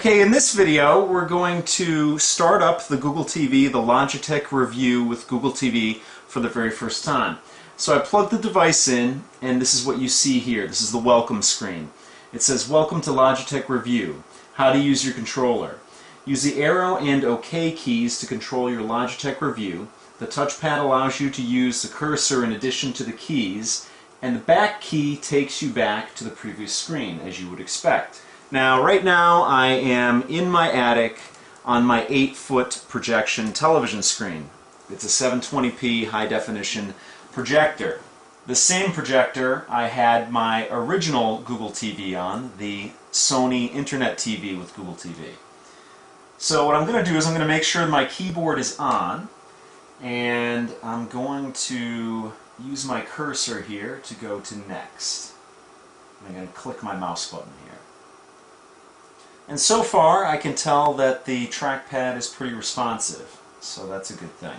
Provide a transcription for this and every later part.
Okay, in this video we're going to start up the Google TV, the Logitech Revue with Google TV for the very first time. So I plugged the device in and this is what you see here. This is the welcome screen. It says welcome to Logitech Revue. How to use your controller. Use the arrow and OK keys to control your Logitech Revue. The touchpad allows you to use the cursor in addition to the keys, and the back key takes you back to the previous screen, as you would expect. Now, right now I am in my attic on my 8-foot projection television screen. It's a 720p high-definition projector. The same projector I had my original Google TV on, the Sony Internet TV with Google TV. So what I'm going to do is I'm going to make sure my keyboard is on, and I'm going to use my cursor here to go to next. I'm going to click my mouse button here. And so far I can tell that the trackpad is pretty responsive, so that's a good thing.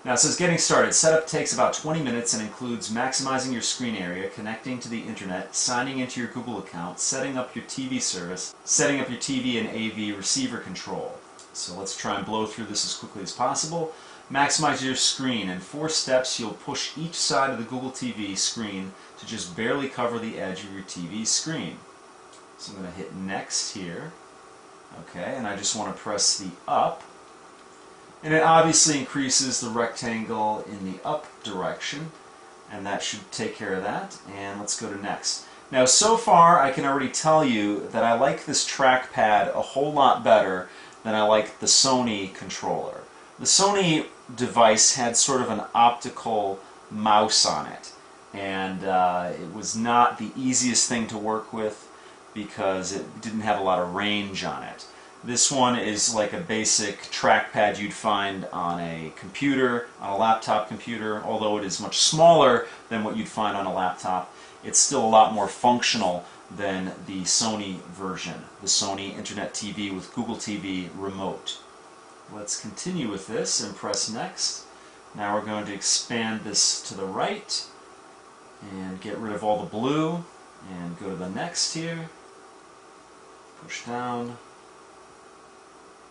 Now it says getting started. Setup takes about 20 minutes and includes maximizing your screen area, connecting to the internet, signing into your Google account, setting up your TV service, setting up your TV and AV receiver control. So let's try and blow through this as quickly as possible. Maximize your screen. In 4 steps you'll push each side of the Google TV screen to just barely cover the edge of your TV screen. So I'm going to hit next here. Okay, and I just want to press the up. And it obviously increases the rectangle in the up direction, and that should take care of that. And let's go to next. Now so far I can already tell you that I like this trackpad a whole lot better than I like the Sony controller. The Sony device had sort of an optical mouse on it, and it was not the easiest thing to work with because it didn't have a lot of range on it. This one is like a basic trackpad you'd find on a computer, on a laptop computer. Although it is much smaller than what you'd find on a laptop, it's still a lot more functional than the Sony version, the Sony Internet TV with Google TV remote. Let's continue with this and press next. Now we're going to expand this to the right and get rid of all the blue and go to the next here. Push down.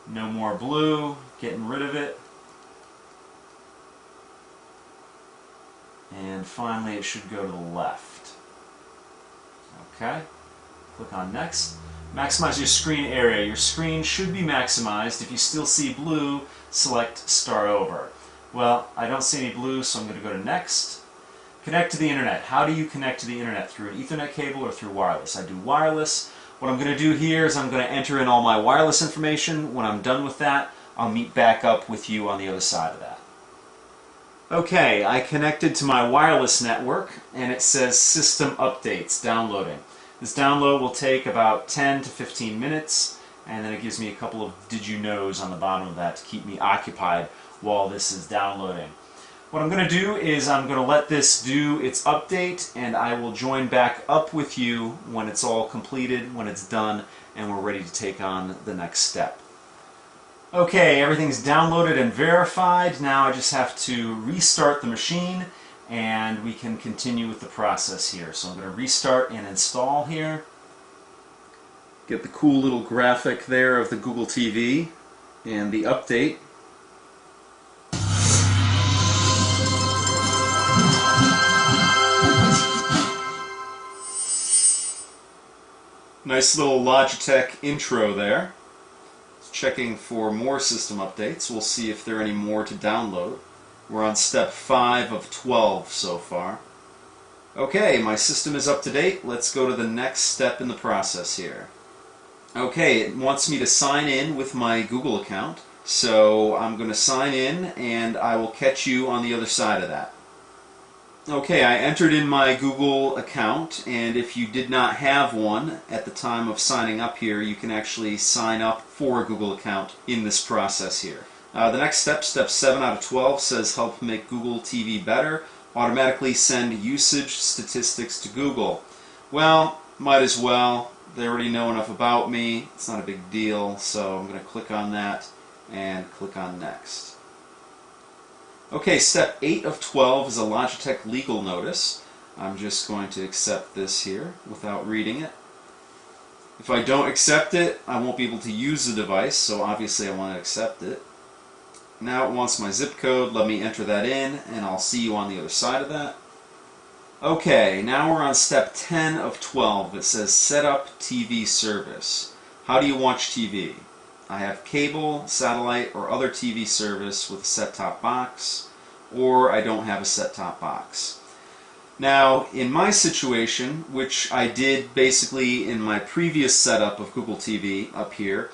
No more blue, getting rid of it. And finally it should go to the left. Okay, click on next. Maximize your screen area. Your screen should be maximized. If you still see blue, select start over. Well, I don't see any blue, so I'm going to go to next. Connect to the internet. How do you connect to the internet? Through an Ethernet cable or through wireless? I do wireless. What I'm going to do here is I'm going to enter in all my wireless information. When I'm done with that, I'll meet back up with you on the other side of that. Okay, I connected to my wireless network and it says System Updates downloading. This download will take about 10 to 15 minutes, and then it gives me a couple of did you knows on the bottom of that to keep me occupied while this is downloading. What I'm going to do is I'm going to let this do its update, and I will join back up with you when it's all completed, when it's done, and we're ready to take on the next step. Okay, everything's downloaded and verified. Now I just have to restart the machine and we can continue with the process here. So I'm going to restart and install here. Get the cool little graphic there of the Google TV and the update. Nice little Logitech intro there. Checking for more system updates. We'll see if there are any more to download. We're on step 5 of 12 so far. Okay, my system is up to date. Let's go to the next step in the process here. Okay, it wants me to sign in with my Google account. So I'm going to sign in and I will catch you on the other side of that. Okay, I entered in my Google account, and if you did not have one at the time of signing up here, you can actually sign up for a Google account in this process here. The next step, step 7 out of 12, says help make Google TV better. Automatically send usage statistics to Google. Well, might as well. They already know enough about me. It's not a big deal, so I'm going to click on that and click on next. Okay, step 8 of 12 is a Logitech legal notice. I'm just going to accept this here without reading it. If I don't accept it, I won't be able to use the device, so obviously I want to accept it. Now it wants my zip code. Let me enter that in, and I'll see you on the other side of that. Okay, now we're on step 10 of 12. It says set up TV service. How do you watch TV? I have cable, satellite, or other TV service with a set-top box, or I don't have a set-top box. Now, in my situation, which I did basically in my previous setup of Google TV up here,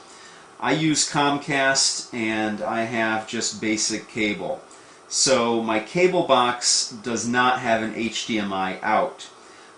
I use Comcast and I have just basic cable. So my cable box does not have an HDMI out.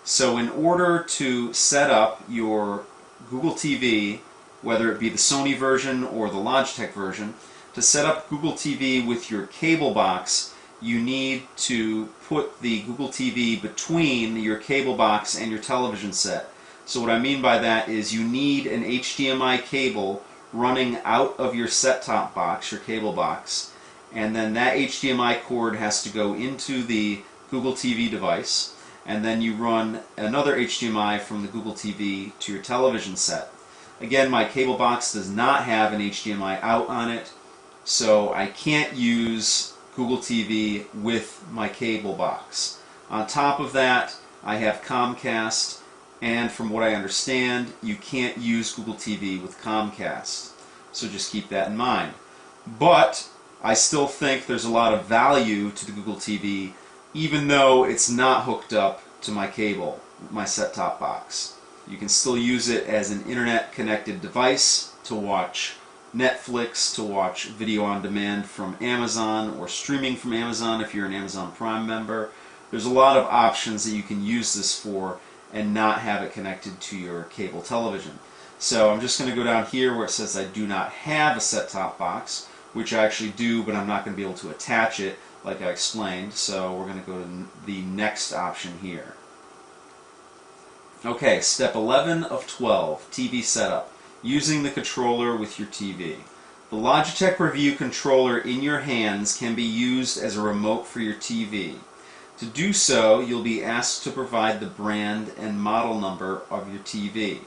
So in order to set up your Google TV, whether it be the Sony version or the Logitech version, to set up Google TV with your cable box, you need to put the Google TV between your cable box and your television set. So what I mean by that is you need an HDMI cable running out of your set-top box, your cable box, and then that HDMI cord has to go into the Google TV device, and then you run another HDMI from the Google TV to your television set. Again, my cable box does not have an HDMI out on it, so I can't use Google TV with my cable box. On top of that, I have Comcast, and from what I understand, you can't use Google TV with Comcast. So just keep that in mind. But I still think there's a lot of value to the Google TV, even though it's not hooked up to my cable, my set-top box. You can still use it as an internet-connected device to watch Netflix, to watch video on demand from Amazon, or streaming from Amazon if you're an Amazon Prime member. There's a lot of options that you can use this for and not have it connected to your cable television. So I'm just going to go down here where it says I do not have a set-top box, which I actually do, but I'm not going to be able to attach it like I explained. So we're going to go to the next option here. Okay, step 11 of 12, TV setup. Using the controller with your TV. The Logitech Revue controller in your hands can be used as a remote for your TV. To do so, you'll be asked to provide the brand and model number of your TV.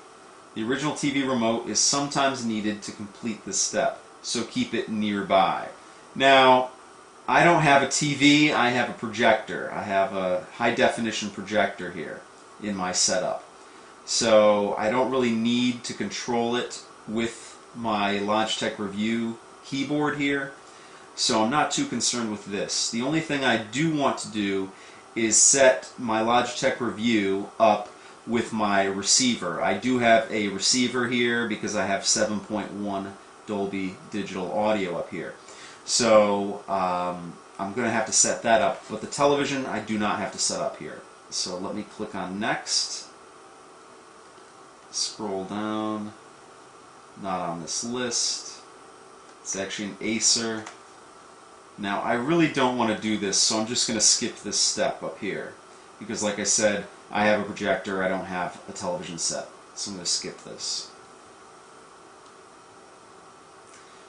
The original TV remote is sometimes needed to complete this step, so keep it nearby. Now, I don't have a TV, I have a projector. I have a high-definition projector here in my setup. So I don't really need to control it with my Logitech Revue keyboard here, so I'm not too concerned with this. The only thing I do want to do is set my Logitech Revue up with my receiver. I do have a receiver here because I have 7.1 Dolby Digital Audio up here. So I'm going to have to set that up, but the television I do not have to set up here. So let me click on Next. Scroll down, not on this list. It's actually an Acer. Now I really don't want to do this, so I'm just going to skip this step up here because like I said, I have a projector, I don't have a television set, so I'm going to skip this.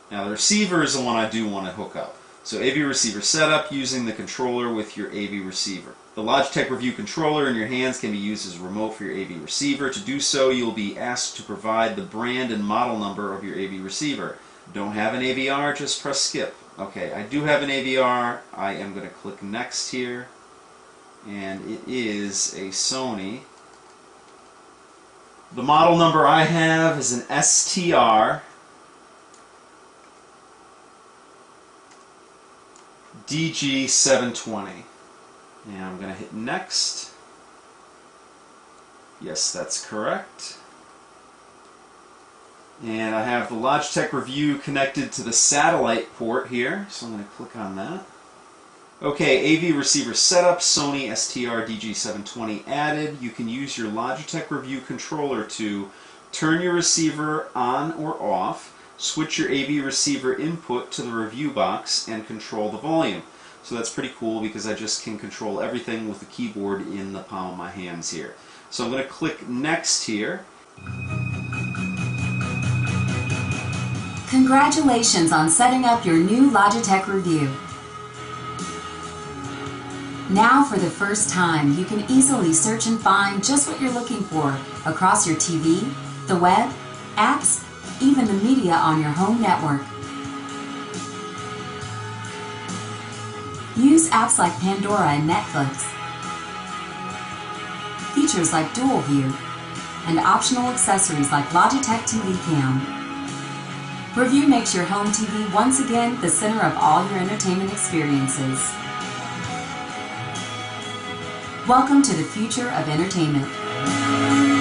Now the receiver is the one I do want to hook up. So AV receiver setup using the controller with your AV receiver. The Logitech Revue controller in your hands can be used as a remote for your AV receiver. To do so, you'll be asked to provide the brand and model number of your AV receiver. Don't have an AVR, just press skip. Okay, I do have an AVR. I am going to click Next here, and it is a Sony. The model number I have is an STR DG720. And I'm going to hit Next. Yes, that's correct. And I have the Logitech Revue connected to the satellite port here, so I'm going to click on that. Okay, AV receiver setup, Sony STR DG720 added. You can use your Logitech Revue controller to turn your receiver on or off, switch your AV receiver input to the Revue box, and control the volume. So that's pretty cool because I just can control everything with the keyboard in the palm of my hands here. So I'm going to click Next here. Congratulations on setting up your new Logitech Revue. Now for the first time, you can easily search and find just what you're looking for across your TV, the web, apps, even the media on your home network. Use apps like Pandora and Netflix, features like Dual View, and optional accessories like Logitech TV Cam. Revue makes your home TV once again the center of all your entertainment experiences. Welcome to the future of entertainment.